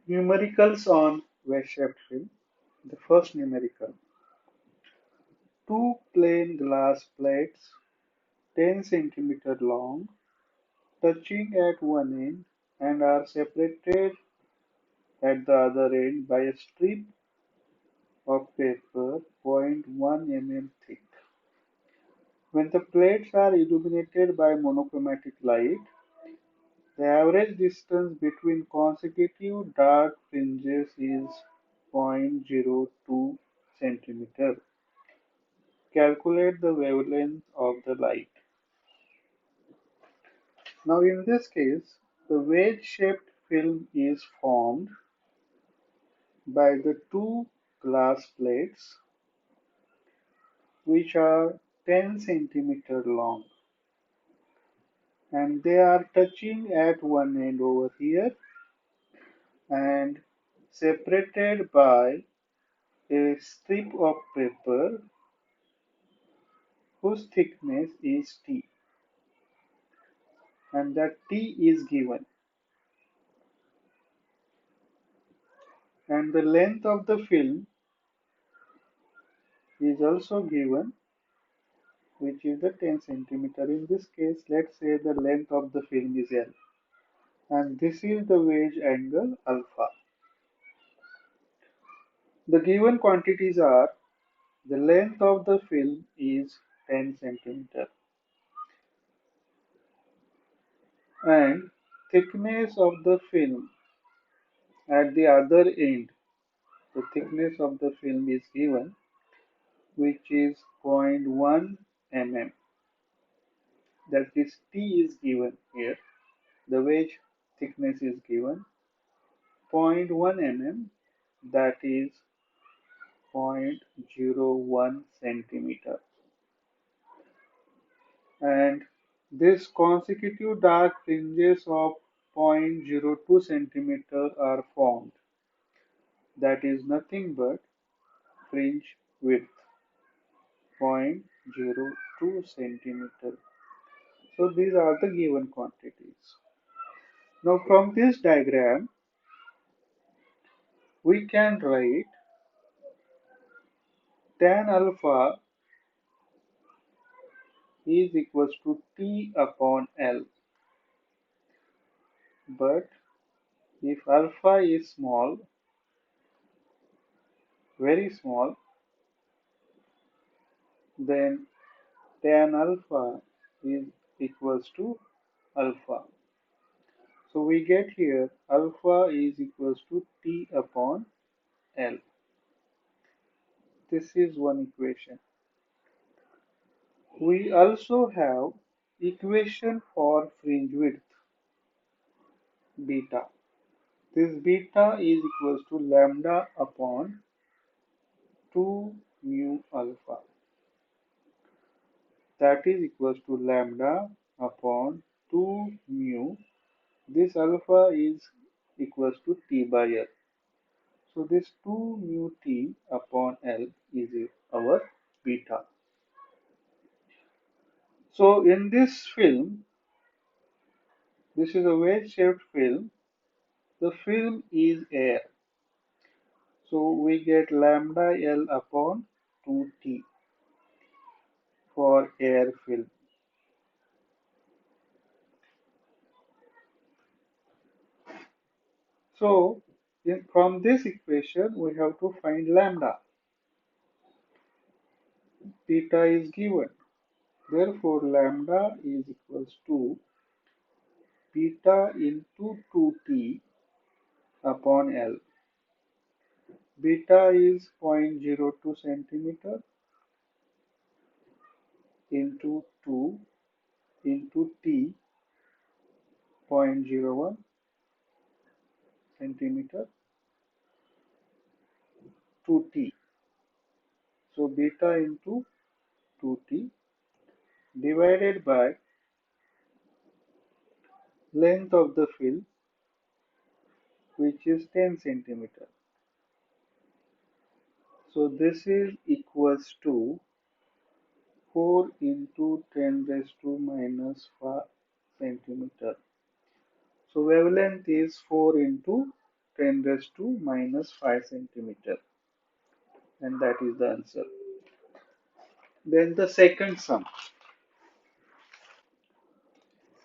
Numericals on wedge-shaped film. The first numerical. Two plain glass plates 10 cm long, touching at one end and are separated at the other end by a strip of paper zero point 0.1 mm thick. When the plates are illuminated by monochromatic light, the average distance between consecutive dark fringes is 0.02 cm. Calculate the wavelength of the light. Now in this case, the wedge-shaped film is formed by the two glass plates which are 10 centimeter long, and they are touching at one end over here and separated by a strip of paper whose thickness is T, and that T is given, and the length of the film is also given, which is the 10 centimeter. In this case, let's say the length of the film is L, and this is the wedge angle alpha. The given quantities are: the length of the film is 10 centimeter, and thickness of the film at the other end, the thickness of the film is given, which is 0.1 mm. That is T is given here. The wedge thickness is given 0.1 mm, that is 0.01 centimeter. And these consecutive dark fringes of 0.02 centimeter are formed. That is nothing but fringe width 0.02 centimeter. So these are the given quantities. Now from this diagram we can write tan alpha is equals to T upon L. But if alpha is small, very small, then tan alpha is equals to alpha. So we get here alpha is equals to T upon L. This is one equation. We also have equation for fringe width, beta. This beta is equals to lambda upon 2 mu alpha. That is equals to lambda upon 2 mu. This alpha is equals to T by L. So this 2 mu T upon L is our beta. So in this film, this is a wedge-shaped film. The film is air. So we get lambda L upon 2T for air film. So from this equation, we have to find lambda. Beta is given. Therefore, lambda is equals to beta into 2T upon L. Beta is 0.02 centimeter into 2 into T 0.01 centimeter to T. So beta into 2T divided by length of the film, which is 10 centimeter. So this is equals to 4 into 10 raised to minus 5 centimeter. So wavelength is 4 into 10 raised to minus 5 centimeter, and that is the answer. Then the second sum.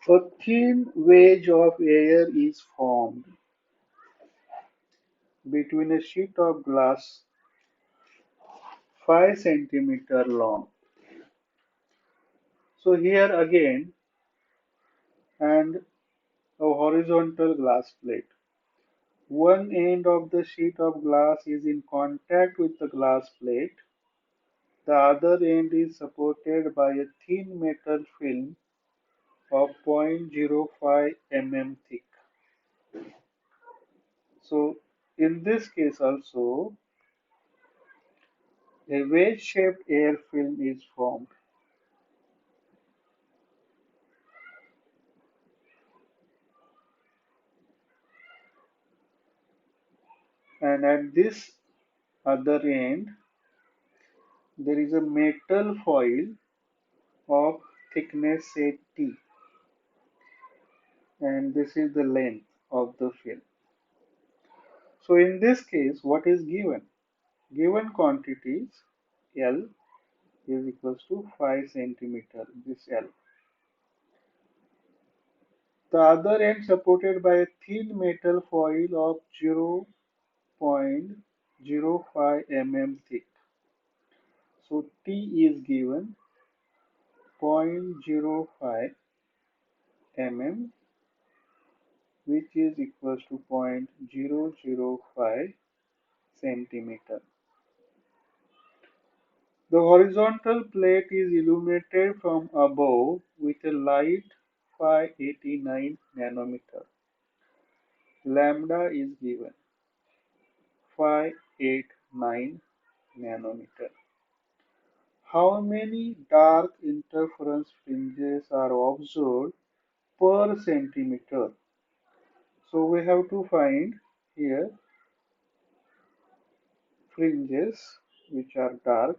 A thin wedge of air is formed between a sheet of glass 5 centimeter long. So here again, and a horizontal glass plate. One end of the sheet of glass is in contact with the glass plate. The other end is supported by a thin metal film of 0.05 mm thick. So in this case also, a wedge-shaped air film is formed. And at this other end, there is a metal foil of thickness say T, and this is the length of the film. So in this case, what is given? Given quantities L is equals to 5 centimeter, this L. The other end supported by a thin metal foil of 0.05 mm thick. So T is given 0.05 mm, which is equals to 0.005 centimeter. The horizontal plate is illuminated from above with a light 589 nanometer. Lambda is given 589 nanometer. How many dark interference fringes are observed per centimeter? So we have to find here fringes which are dark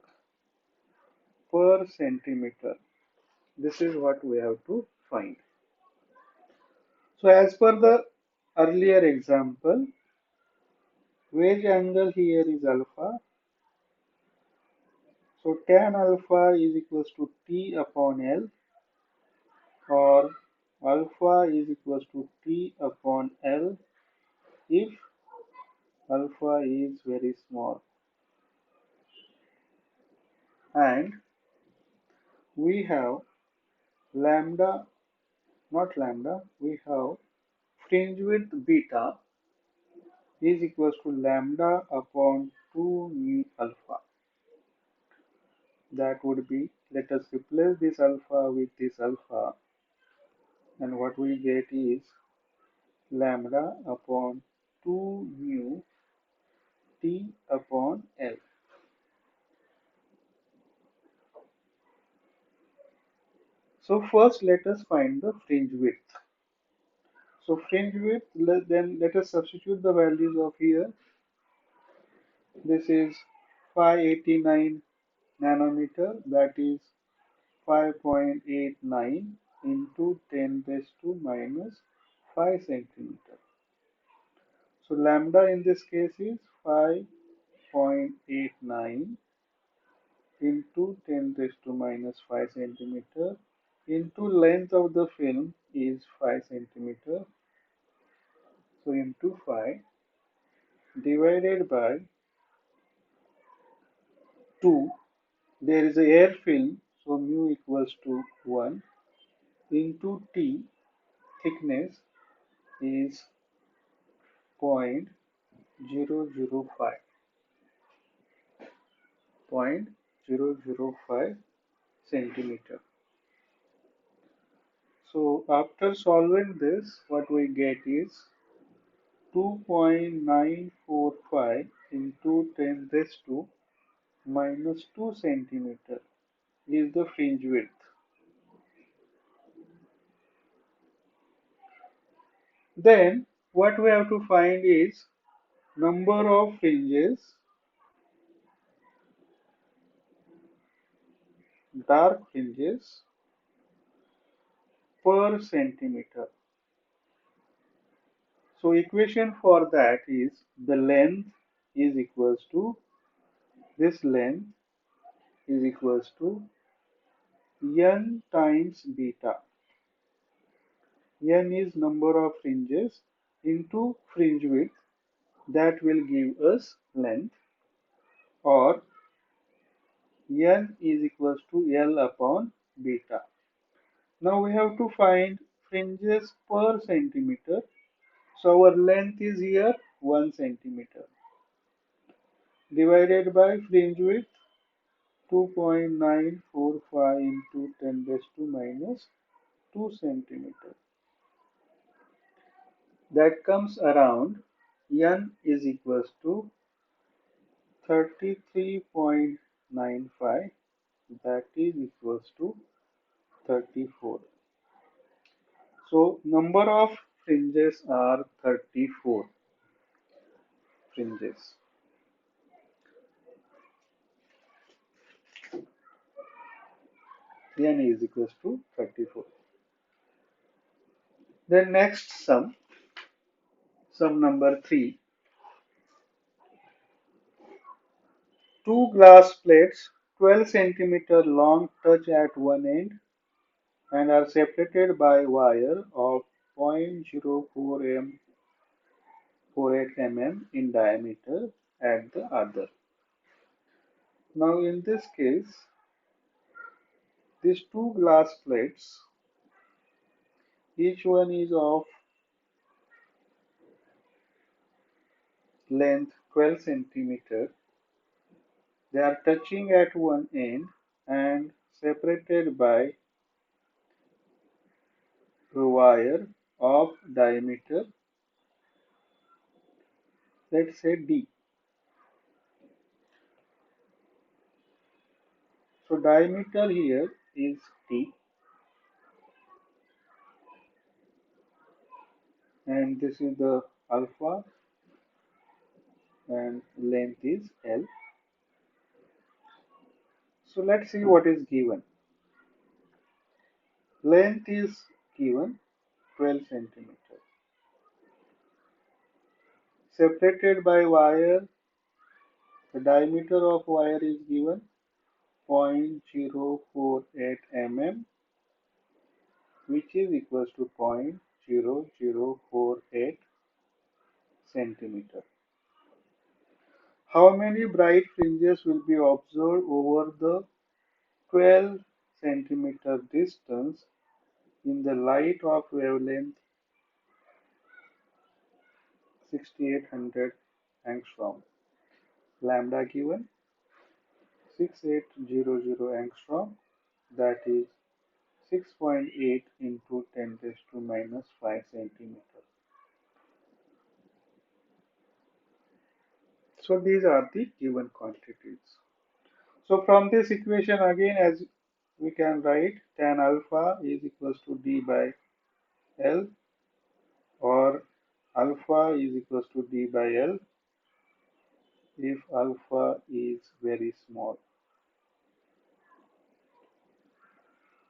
per centimeter. This is what we have to find. So as per the earlier example, wedge angle here is alpha. So tan alpha is equals to T upon L, or alpha is equals to T upon L if alpha is very small. And we have lambda, not lambda, we have fringe width beta is equals to lambda upon 2 mu alpha. That would be, let us replace this alpha with this alpha, and what we get is lambda upon 2 mu T upon L. So first let us find the fringe width. So fringe width, then let us substitute the values of here. This is 589 nanometer, that is 5.89 into 10 raised to minus 5 centimeter. So lambda in this case is 5.89 into 10 raised to minus 5 centimeter into length of the film is 5 centimeter. So into 5 divided by 2. There is a air film, so mu equals to 1 into T, thickness is 0.005, 0.005 centimeter. So after solving this, what we get is 2.945 into 10 raised to minus 2 centimeter is the fringe width. Then what we have to find is number of fringes, dark fringes per centimeter. So equation for that is the length is equals to this length is equals to n times beta. N is number of fringes into fringe width, that will give us length, or n is equals to L upon beta. Now we have to find fringes per centimeter. So our length is here 1 centimeter divided by fringe width 2.945 into 10 raised to minus 2 centimeter. That comes around n is equals to 33.95, that is equals to 34. So number of fringes are 34 fringes. N is equals to 34. Then next sum number 3. Two glass plates 12 centimeter long touch at one end and are separated by wire of 0.04 48 mm in diameter at the other. Now in this case, these two glass plates, each one is of length 12 centimeter. They are touching at one end and separated by a wire of diameter, let's say D. So diameter here is D and this is the alpha and length is L. So let's see what is given. Length is given 12 centimeter. Separated by wire, the diameter of wire is given 0.048 mm, which is equals to 0.0048 centimeter. How many bright fringes will be observed over the 12 centimeter distance in the light of wavelength 6800 angstrom? Lambda given 6800 angstrom, that is 6.8 into 10 raised to minus 5 centimeter. So these are the given quantities. So from this equation again, as we can write, tan alpha is equals to D by L, or alpha is equals to D by L if alpha is very small.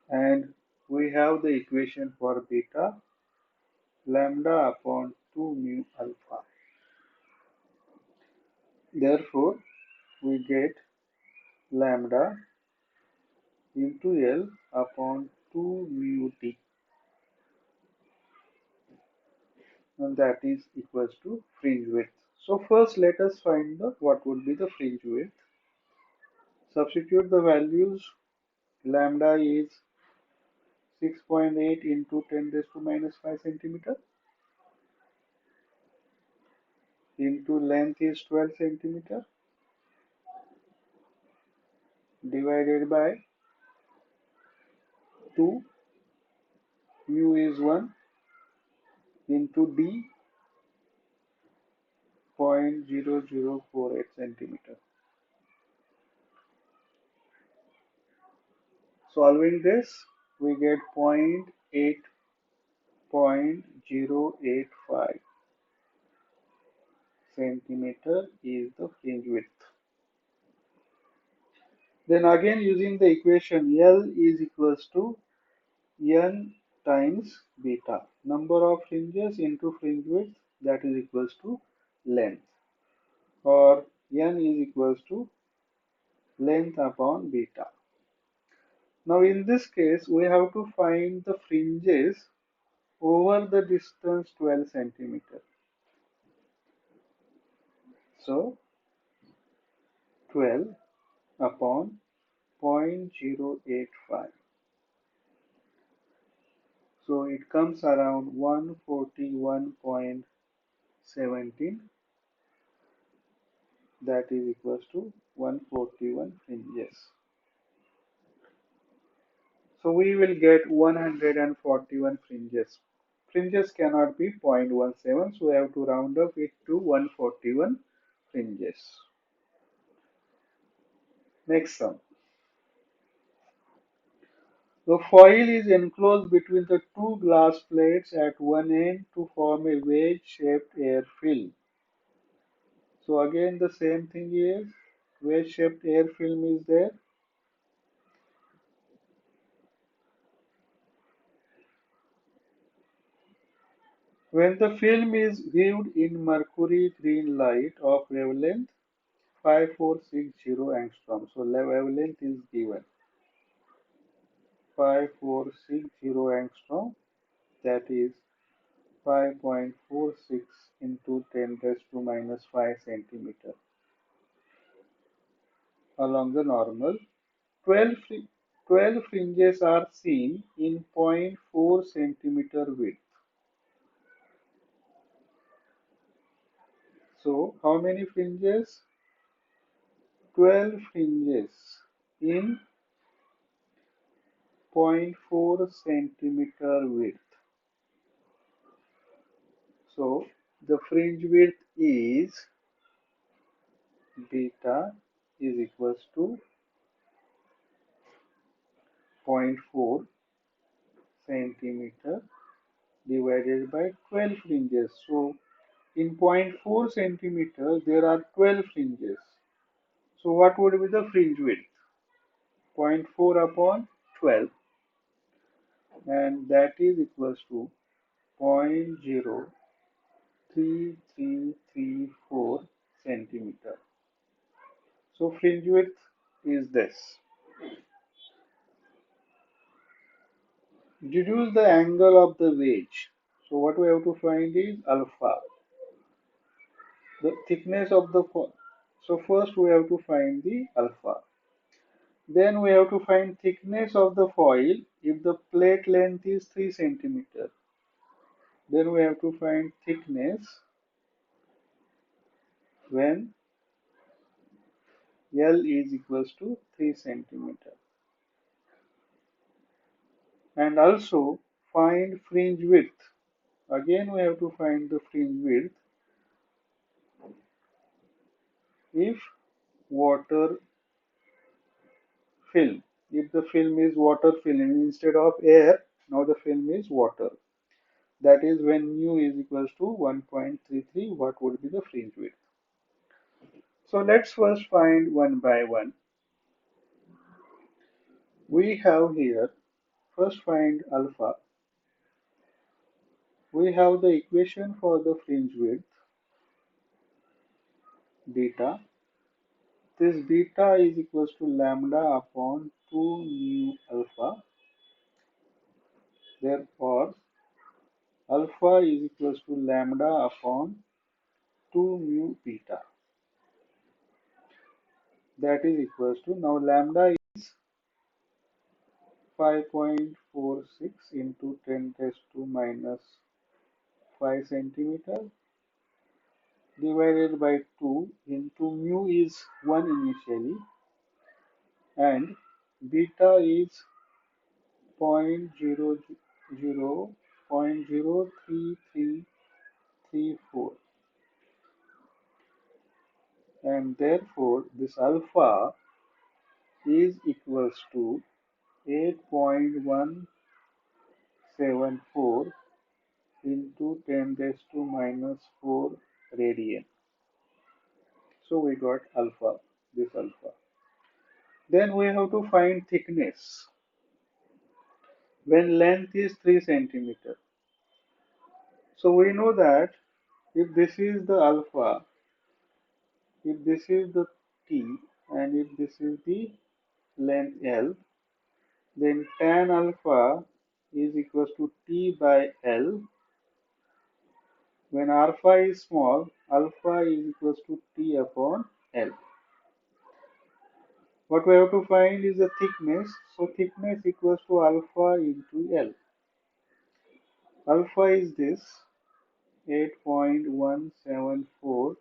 And we have the equation for beta, lambda upon 2 mu alpha. Therefore, we get lambda into L upon 2 mu T, and that is equals to fringe width. So first let us find the what would be the fringe width. Substitute the values. Lambda is 6.8 into 10 raised to minus 5 centimeter into length is 12 centimeter divided by 2, mu is 1 into D 0.0048 centimeter. Solving this, we get 0.085 centimeter is the fringe width. Then again using the equation, L is equals to N times beta, number of fringes into fringe width that is equals to length, or n is equals to length upon beta. Now in this case we have to find the fringes over the distance 12 centimeter. So 12 upon 0.085. So it comes around 141.17, that is equals to 141 fringes. So we will get 141 fringes. Fringes cannot be 0.17, so we have to round up it to 141 fringes. Next sum. The foil is enclosed between the two glass plates at one end to form a wedge-shaped air film. So again the same thing is, wedge-shaped air film is there. When the film is viewed in mercury green light of wavelength 5460 angstrom, so wavelength is given 5460 angstrom, that is 5.46 into 10 raised to minus 5 centimeter along the normal. 12, 12 fringes are seen in zero point 0.4 centimeter width. So how many fringes? 12 fringes in 0 point 0.4 centimeter width. So the fringe width is beta is equals to 0 point 0.4 centimeter divided by 12 fringes. So in 0 point 0.4 centimeter there are 12 fringes. So what would be the fringe width? 0 point 0.4 upon 12, and that is equals to 0.03334 centimeter. So fringe width is this. Deduce the angle of the wedge. So what we have to find is alpha. The thickness of the foil. So first we have to find the alpha. Then we have to find thickness of the foil if the plate length is 3 centimeter. Then we have to find thickness when L is equals to 3 centimeter. And also find fringe width. Again we have to find the fringe width if water film. If the film is water film instead of air, now the film is water. That is when mu is equals to 1.33, what would be the fringe width? So let's first find one by one. We have here, first find alpha. We have the equation for the fringe width, beta. This beta is equals to lambda upon 2 mu alpha. Therefore, alpha is equals to lambda upon 2 mu beta. That is equals to, now lambda is 5.46 into 10 raised to minus 5 centimeter divided by 2 into mu is 1 initially, and beta is 0.03334, and therefore this alpha is equals to 8.174 into 10 raised to minus 4 radian. So we got alpha, this alpha. Then we have to find thickness when length is 3 centimeter. So we know that If this is the alpha, if this is the t, and if this is the length L, then tan alpha is equals to T by L. When alpha is small, alpha is equals to T upon L. What we have to find is the thickness. So thickness equals to alpha into L. Alpha is this 8.174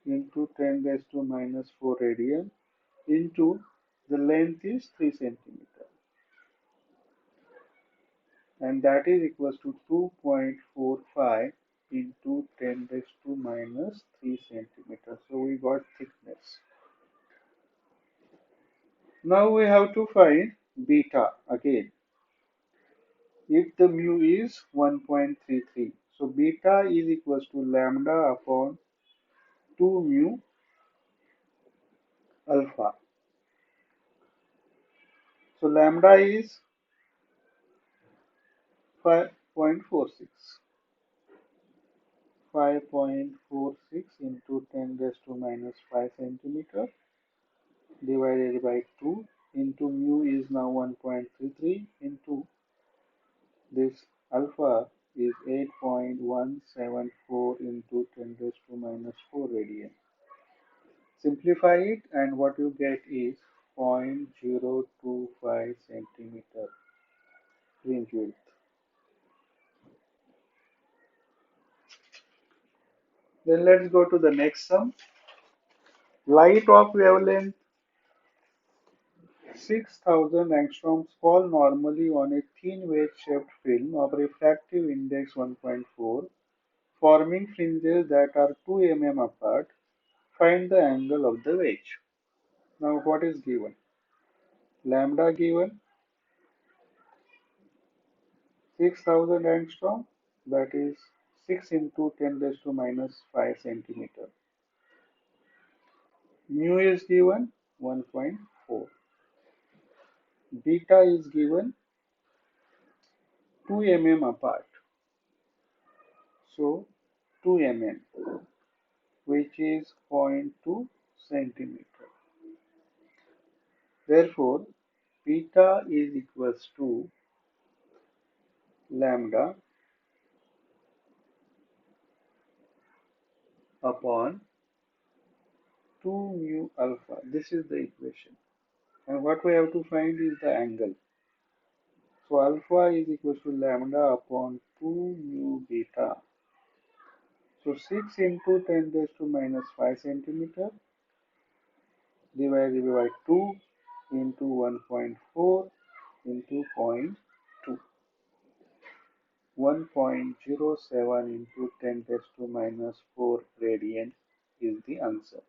into 10 raised to minus 4 radian into the length is 3 centimeter, and that is equals to 2.45 into 10 raised to minus 3 centimeter. So we got thickness. Now we have to find beta again. If the mu is 1.33, so beta is equals to lambda upon 2 mu alpha. So lambda is 5.46. 5.46 into 10 raised to minus 5 centimeter divided by 2 into mu is now 1.33 into this alpha is 8.174 into 10 raised to minus 4 radian. Simplify it and what you get is 0.025 centimeter fringe width. Then let's go to the next sum. Light of wavelength 6,000 angstroms fall normally on a thin wedge-shaped film of refractive index 1.4, forming fringes that are 2 mm apart. Find the angle of the wedge. Now what is given? Lambda given 6,000 angstrom, that is 6 into 10 raised to minus 5 centimeter. Mu is given 1.4. Beta is given 2 mm apart. So 2 mm, which is zero point 0.2 centimeter. Therefore, beta is equals to lambda upon 2 mu alpha. This is the equation. And what we have to find is the angle. So alpha is equals to lambda upon 2 mu beta. So 6 into 10 raised to minus 5 centimeter divided by 2 into 1.4 into zero point 0.2. 1.07 into 10 raised to minus 4 radian is the answer.